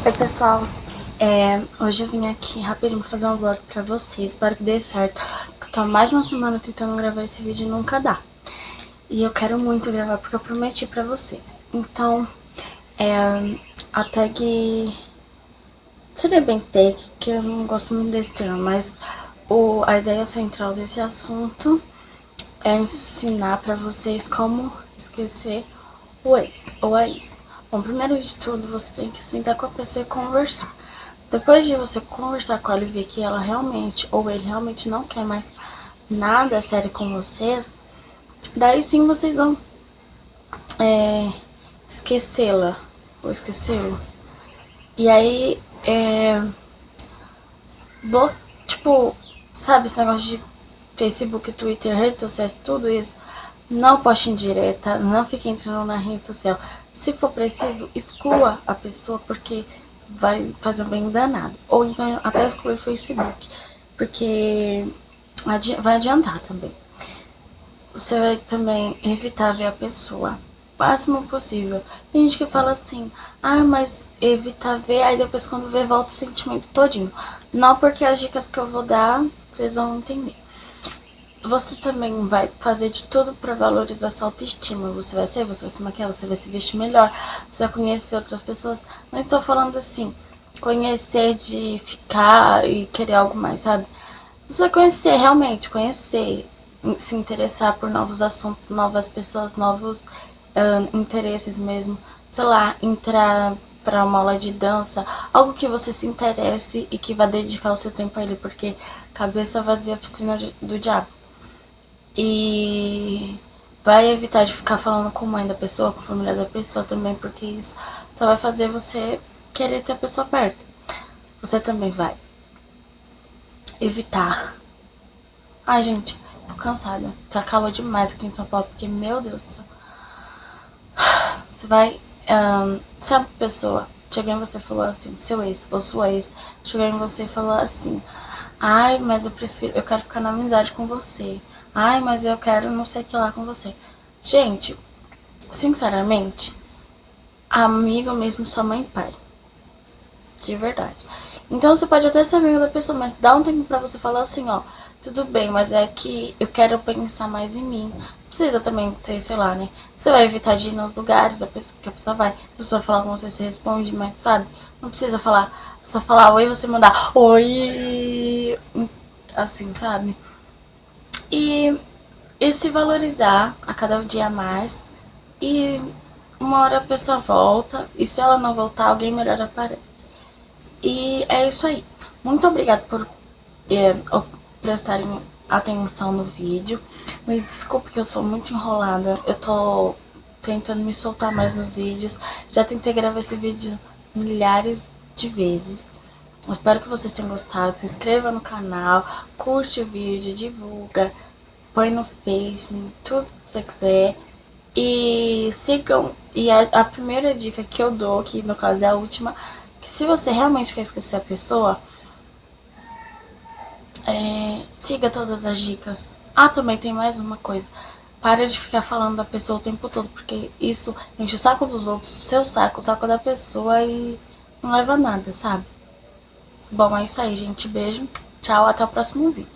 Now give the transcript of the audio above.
Oi pessoal, hoje eu vim aqui rapidinho fazer um vlog pra vocês, espero que dê certo. Eu tô há mais de uma semana tentando gravar esse vídeo e nunca dá. E eu quero muito gravar porque eu prometi pra vocês. Então, a tag seria bem tag, que eu não gosto muito desse termo, mas a ideia central desse assunto é ensinar pra vocês como esquecer o ex ou a ex. Bom, primeiro de tudo, você tem que sentar com a pessoa e conversar. Depois de você conversar com ela e ver que ela realmente, ou ele realmente não quer mais nada sério com vocês, daí sim vocês vão esquecê-la, ou esquecê-lo. E aí, tipo, sabe esse negócio de Facebook, Twitter, redes sociais, tudo isso? Não poste indireta, não fique entrando na rede social. Se for preciso, exclua a pessoa, porque vai fazer um bem danado. Ou então até exclui o Facebook, porque vai adiantar também. Você vai também evitar ver a pessoa o máximo possível. Tem gente que fala assim, mas evitar ver, aí depois quando vê volta o sentimento todinho. Não, porque as dicas que eu vou dar, vocês vão entender. Você também vai fazer de tudo para valorizar sua autoestima. Você vai se maquiar, você vai se vestir melhor, você vai conhecer outras pessoas. Não estou falando assim, conhecer de ficar e querer algo mais, sabe? Você vai conhecer, realmente, conhecer, se interessar por novos assuntos, novas pessoas, novos interesses mesmo. Sei lá, entrar para uma aula de dança, algo que você se interesse e que vá dedicar o seu tempo a ele, porque cabeça vazia é oficina do diabo. E vai evitar de ficar falando com a mãe da pessoa, com a família da pessoa também, porque isso só vai fazer você querer ter a pessoa perto. Você também vai evitar. Ai, gente, tô cansada. Tá calor demais aqui em São Paulo, porque, meu Deus do céu. Você vai. Se a pessoa chegar em você e falou assim, seu ex ou sua ex, chegar em você e falar assim, mas eu quero ficar na amizade com você. Mas eu quero não sei o que lá com você. Gente, sinceramente, amigo mesmo sua mãe e pai. De verdade. Então você pode até ser amigo da pessoa, mas dá um tempo pra você falar assim, ó, tudo bem, mas é que eu quero pensar mais em mim. Precisa também ser, sei lá, né? Você vai evitar de ir nos lugares que a pessoa vai. Se a pessoa falar com você, você responde, mas sabe? Não precisa falar. A pessoa falar oi, você mandar oi. Assim, sabe? E se valorizar a cada dia mais. E uma hora a pessoa volta. E se ela não voltar, alguém melhor aparece. E é isso aí. Muito obrigada por prestarem atenção no vídeo. Me desculpe que eu sou muito enrolada. Eu tô tentando me soltar mais nos vídeos. Já tentei gravar esse vídeo milhares de vezes. Eu espero que vocês tenham gostado. Se inscreva no canal, curte o vídeo, divulga, põe no Face, tudo que você quiser. E sigam. E a primeira dica que eu dou, que no caso é a última, que se você realmente quer esquecer a pessoa, siga todas as dicas. Também tem mais uma coisa. Para de ficar falando da pessoa o tempo todo, porque isso enche o saco dos outros, o saco da pessoa e não leva a nada, sabe? Bom, é isso aí, gente. Beijo. Tchau, até o próximo vídeo.